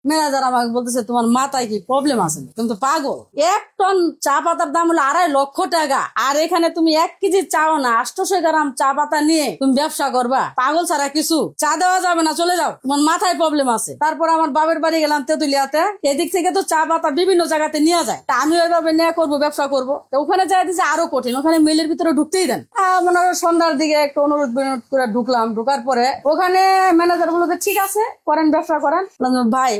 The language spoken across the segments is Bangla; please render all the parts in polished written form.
ম্যানেজার আমাকে বলতেছে তোমার মাথায় কি প্রবলেম আছে, তুমি তো পাগল, 1 টন চা পাতার দাম হলো 2.5 লক্ষ টাকা, আর এখানে তুমি 1 কেজি চাও না 800 গ্রাম চা পাতা নিয়ে তুমি ব্যবসা করবা? পাগল ছাড়া কিছু চা দেওয়া যাবে না, চলে যাও, তোমার মাথায় প্রবলেম আছে। তারপর আমার বাবার বাড়ি গেলাম তেতুলিয়াতে, এদিক থেকে তো চা পাতা বিভিন্ন জায়গাতে নিয়ে যায়, তা আমি ওইভাবে নিয়ে করবো, ব্যবসা করবো। ওখানে যাই দিচ্ছে আরো কঠিন, ওখানে মিলের ভিতরে ঢুকতেই দেন। মনে হয় সন্ধ্যার দিকে একটু অনুরোধ বিনোদ করে ঢুকলাম, ঢুকার পরে ওখানে ম্যানেজার বলতে ঠিক আছে করেন, ব্যবসা করেন। ভাই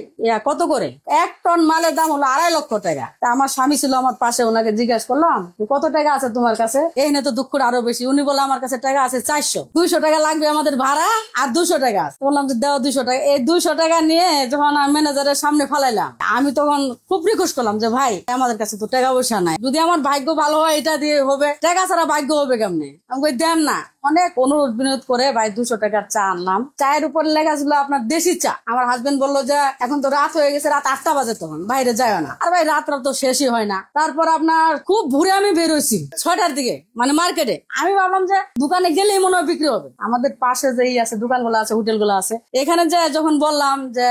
কত করে? 1 টন মালের দাম হলো 2.5 লক্ষ টাকা। তা আমার স্বামী ছিল আমার পাশে, ওনাকে জিজ্ঞাসা করলাম কত টাকা আছে তোমার কাছে? এই নিয়ে তো দুঃখটা আরো বেশি। উনি বলে আমার কাছে টাকা আছে 400, 200 টাকা লাগবে আমাদের ভাড়া, আর 200 টাকা আছে। বললাম যে দেওয়া 200 টাকা। এই 200 টাকা নিয়ে যখন ম্যানেজারের সামনে ফালাইলাম, আমি তখন খুব রিকোয়েস্ট করলাম যে ভাই আমাদের কাছে তো টাকা পয়সা নাই, যদি আমার ভাগ্য ভালো হয় এটা দিয়ে হবে, টাকা ছাড়া ভাগ্য হবে কেমনে? আমি দেন না। অনেক অনুরোধ বিনোদ করে ভাই 200 টাকার চা আনলাম। চায়ের উপর লেখা ছিল আপনার দেশি চা। আমার হাজবেন্ড বললো যে এখন তো রাত হয়ে গেছে, রাত 8টা বাজে, তখন বাইরে যায় না। আর ভাই রাত তো শেষই হয় না। তারপর আপনার খুব ভোরে আমি বেরোইছি 6টার দিকে, মানে মার্কেটে। আমি ভাবলাম যে দোকানে গেলেই মনে হয় বিক্রি হবে। আমাদের পাশে যেই আছে দোকানগুলো আছে, হোটেলগুলো আছে, এখানে যে যখন বললাম যে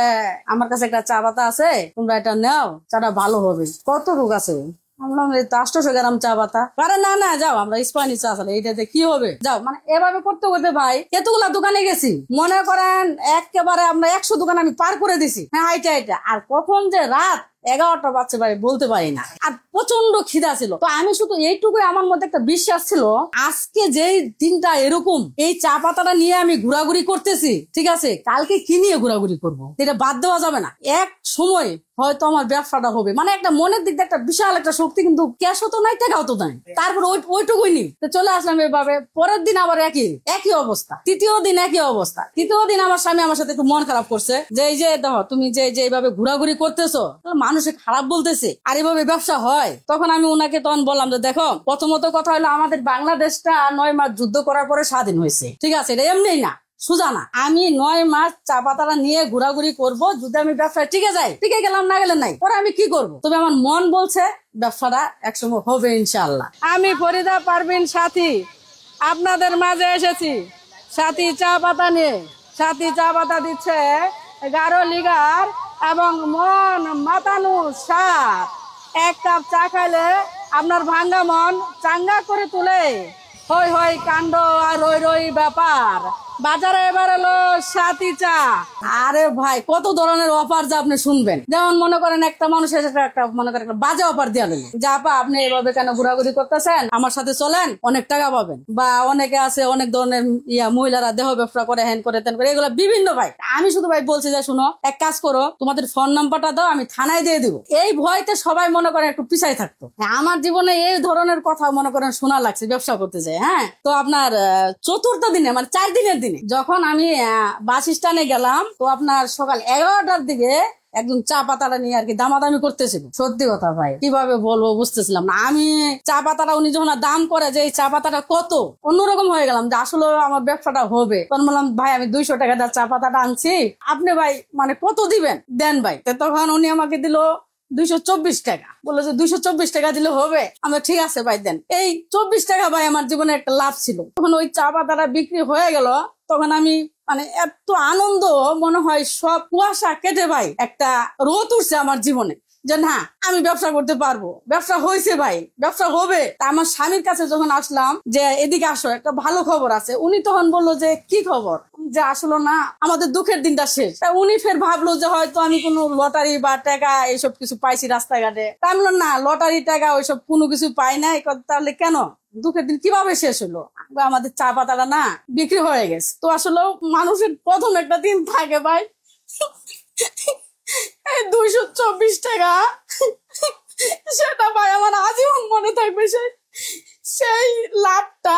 আমার কাছে একটা চা পাতা আছে, তোমরা এটা নাও, চাটা ভালো হবে। কত রোগ আছে? আমরা 800 গ্রাম চা পাতা। আরে না না যাও, আমরা স্পানি চা চালাই, এইটাতে কি হবে, যাও। মানে এভাবে করতে করতে ভাই এতগুলা দোকানে গেছি, মনে করেন একেবারে আমরা 100 দোকান আমি পার করে দিছি। হ্যাঁ হাইটা হাইটা। আর কখন যে রাত 11টা বাজছে ভাই বলতে পারি না। আর প্রচন্ড খিদা ছিল। তো আমি শুধু এইটুকুই আমার মধ্যে একটা বিশ্বাস ছিল, আজকে যেই দিনটা এরকম এই চা পাতাটা নিয়ে আমি ঘোরাঘুরি করতেছি, ঠিক আছে, কালকে কি নিয়ে ঘোরাঘুরি করবো, এটা বাদ দেওয়া যাবে না। এক সময় হয়তো আমার ব্যবসাটা হবে। মানে একটা মনের দিক দিয়ে একটা বিশাল একটা শক্তি, কিন্তু ক্যাশও তো নাই, টাকাও তো নাই। তারপর ওইটুকুই নি চলে আসলাম এইভাবে। পরের দিন আবার একই অবস্থা, তৃতীয় দিন একই অবস্থা। তৃতীয় দিন আমার স্বামী আমার সাথে একটু মন খারাপ করছে, যে এই যে দেখো তুমি যে এইভাবে ঘোরাঘুরি করতেছো, মানুষে খারাপ বলতেছে, আর এইভাবে ব্যবসা হয়। তখন আমি ওনাকে তখন বললাম যে দেখো, প্রথমত কথা হলো আমাদের বাংলাদেশটা 9 মাস যুদ্ধ করার পরে স্বাধীন হয়েছে, ঠিক আছে, এটা এমনি না, সুজা না। আমি 9 মাস চা পাতাটা নিয়ে ঘোরাঘুরি করব, যদি আমি ব্যবসায় টিকে যাই, টিকে গেলাম, না গেলে নাই, পরে আমি কি করব? তবে আমার মন বলছে ব্যবসাটা একসময় হবে ইনশাআল্লাহ। আমি ফরিদা পারভিন সাথী আপনাদের মাঝে এসেছি সাথী চা পাতা নিয়ে। সাথী চা পাতা দিচ্ছে গাঢ় লিগার এবং মন মাতানো স্বাদ। 1 কাপ চা খাইলে আপনার ভাঙ্গা মন চাঙ্গা করে তুলে। হই হই কাণ্ড আর রই রই ব্যাপার। বাজারে এবার এলো সাথী চা। আরে ভাই কত ধরনের অফার যা আপনি শুনবেন। যেমন মনে করেন একটা মানুষের একটা মনে করেন একটা বাজে অফার দিয়ে দিল, যা আপা আপনি এভাবে কেন ঘোরাঘুরি করতেছেন, আমার সাথে চলেন, অনেক টাকা পাবেন। বা অনেকে আছে অনেক ধরনের মহিলারা দেহ ব্যবসা করে, হ্যান করে তেন করে, এগুলো বিভিন্ন। ভাই আমি শুধু ভাই বলছি যে শুনো, এক কাজ করো, তোমাদের ফোন নাম্বারটা দাও, আমি থানায় দিয়ে দিব। এই ভয়তে সবাই মনে করেন একটু পিছাই থাকতো। আমার জীবনে এই ধরনের কথা মনে করেন শোনা লাগছে ব্যবসা করতে যায়। হ্যাঁ, তো আপনার চতুর্থ দিনে মানে 4 দিনের দিনে যখন আমি বাস স্ট্যান্ডে গেলাম, তো আপনার সকাল 11টার দিকে একজন চা পাতাটা নিয়ে আর কি দামাদামি করতেছিল। সত্যি কথা ভাই কিভাবে বলবো বুঝতেছিলাম না। আমি চা পাতাটা উনি যখন দাম করে যে এই চা পাতাটা কত, অন্যরকম হয়ে গেলাম যে আসলে আমার ব্যবসাটা হবে। তখন বললাম ভাই আমি 200 টাকা দিয়ে চা পাতাটা আনছি, আপনি ভাই মানে কত দিবেন দেন ভাই। তখন উনি আমাকে দিল 224 টাকা। বললো যে 224 টাকা দিলে হবে। আমরা ঠিক আছে ভাই দেন। এই 24 টাকা ভাই আমার জীবনে একটা লাভ ছিল। তখন ওই চা পাতাটা বিক্রি হয়ে গেল, তখন আমি মানে এত আনন্দ, মনে হয় সব কুয়াশা কেটে ভাই একটা রোদ উঠছে আমার জীবনে, যে না আমি ব্যবসা করতে পারবো। ব্যবসা হয়েছে ভাই, ব্যবসা হবে। তা আমার স্বামীর কাছে যখন আসলাম যে এদিকে আসো একটা ভালো খবর আছে, উনি তখন বললো যে কি খবর, যে আসলো না আমাদের দুঃখের দিনটা শেষ। তা উনি ফের ভাবলো যে হয়তো আমি কোনো লটারি বা টাকা এইসব কিছু পাইছি রাস্তাঘাটে। তা আমি বললাম না, লটারি টাকা ওইসব কোনো কিছু পাই নাই। তাহলে কেন দুঃখের দিন কিভাবে শেষ হলো? আমাদের চা পাতাটা না বিক্রি হয়ে গেছে। তো আসলে মানুষের প্রথম একটা দিন থাকে ভাই, 224 টাকা, সেটা ভাই আমার আজীবন মনে থাকবে। সেই লাভটা,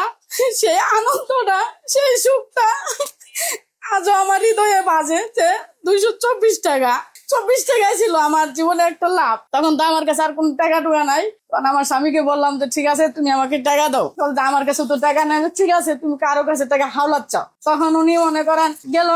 সেই আনন্দটা, সেই সুখটা আজও আমার হৃদয়ে বাজে যে 224 টাকা। 24 টাকায় ছিল আমার জীবনে একটা লাভ। তখন তো আমার কাছে আর কোন টাকা টুকা নাই। তখন আমার স্বামীকে বললাম যে ঠিক আছে তুমি আমাকে টাকা দাও, বলতে আমার কাছে তো টাকা নেই। ঠিক আছে তুমি কারো কাছে টাকা হাওলাত চাও। তখন উনি মনে করেন গেল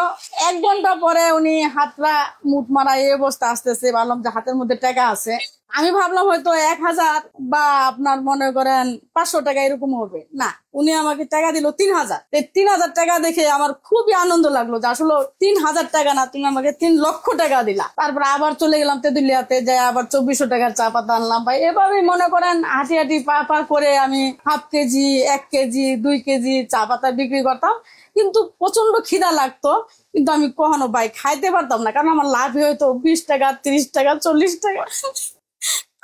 1 ঘন্টা পরে উনি হাতটা মুঠ মারা এই অবস্থা আসতেছে। ভাবলাম যে হাতের মধ্যে টাকা আছে। আমি ভাবলাম হয়তো 1000 বা আপনার মনে করেন 500 টাকা এরকম হবে। না, উনি আমাকে টাকা দিল 3000। 3000 টাকা দেখে আমার খুবই আনন্দ লাগলো যে আসলে 3000 টাকা না, তুমি আমাকে 3 লক্ষ টাকা দিলা। তারপর আবার চলে গেলাম তেঁতুলিয়াতে, যাই আবার 2400 টাকার চা পাতা আনলাম ভাই। এভাবেই মনে করেন হাঁটি হাঁটি পা পা করে আমি হাফ কেজি, 1 কেজি, 2 কেজি চা পাতা বিক্রি করতাম। কিন্তু প্রচন্ড খিদা লাগতো, কিন্তু আমি কখনো ভাই খাইতে পারতাম না, কারণ আমার লাভ হয়তো 20 টাকা, 30 টাকা, 40 টাকা।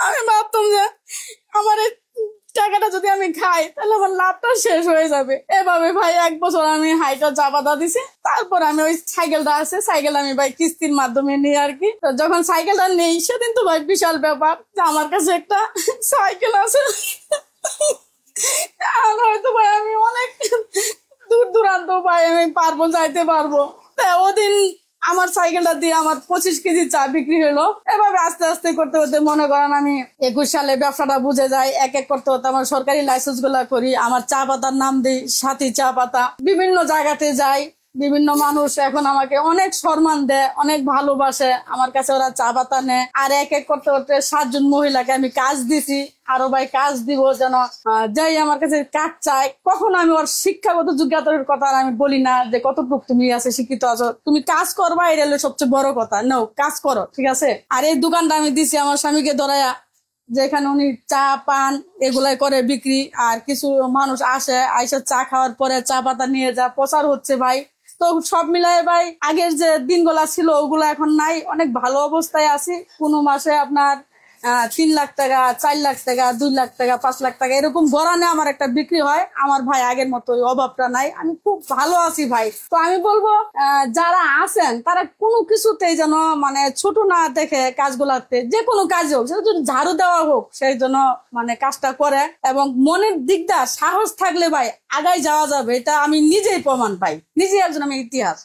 আমি ভাবতাম যে আমার এই টাকাটা যদি আমি খাই তাহলে আমার লাভটা শেষ হয়ে যাবে। এভাবে ভাই 1 বছর আমি হাইটা চা পাতা দিছি। তারপর আমি ওই সাইকেলটা আছে, সাইকেল আমি ভাই কিস্তির মাধ্যমে নিই আর কি। তো যখন সাইকেলটা নেই সেদিন তো ভাই বিশাল ব্যাপার যে আমার কাছে একটা সাইকেল আছে। আর হয়তো ভাই আমি অনেক দূর দূরান্ত ভাই আমি পারবো, যাইতে পারবো। ওদিন আমার সাইকেলটা দিয়ে আমার 25 কেজি চা বিক্রি হলো। এভাবে আস্তে আস্তে করতে করতে মনে করেন আমি 21 সালে ব্যবসাটা বুঝে যাই। এক এক করতে করতে আমার সরকারি লাইসেন্স গুলা করি, আমার চা পাতার নাম দিই সাথী চা পাতা। বিভিন্ন জায়গাতে যাই, বিভিন্ন মানুষ এখন আমাকে অনেক সম্মান দেয়, অনেক ভালোবাসে, আমার কাছে ওরা চা পাতা নেয়। আর এক এক করতে করতে 7 জন মহিলাকে আমি কাজ দিছি, আরো ভাই কাজ দিব। যেন যাই আমার কাছে কাজ চাই, কখনো আমি ওর শিক্ষাগত যোগ্যতার কথা আমি বলি না যে কতটুকু তুমি আছে শিক্ষিত আছো, তুমি কাজ করবা, এটা হলো সবচেয়ে বড় কথা। নাও কাজ করো, ঠিক আছে। আর এই দোকানটা আমি দিছি আমার স্বামীকে ধরাইয়া, যেখানে উনি চা পান এগুলাই করে বিক্রি। আর কিছু মানুষ আসে, আইসা চা খাওয়ার পরে চা পাতা নিয়ে যা প্রচার হচ্ছে ভাই। তো সব মিলাই ভাই আগের যে দিনগুলা ছিল ওগুলা এখন নাই, অনেক ভালো অবস্থায় আছি। কোনো মাসে আপনার 3 লাখ টাকা, 4 লাখ টাকা, 2 লাখ টাকা, 5 লাখ টাকা এরকম গড়ানে আমার একটা বিক্রি হয়। আমার ভাই আগের মতো ওই অভাবটা নাই, আমি খুব ভালো আছি ভাই। তো আমি বলবো যারা আছেন তারা কোনো কিছুতেই যেন মানে ছোট না দেখে কাজগুলাতে, যে কোনো কাজ হোক, সেটা যদি ঝাড়ু দেওয়া হোক, সেই জন্য মানে কাজটা করে। এবং মনের দিকটা সাহস থাকলে ভাই আগাই যাওয়া যাবে, এটা আমি নিজেই প্রমাণ পাই, নিজেই একজন আমি ইতিহাস।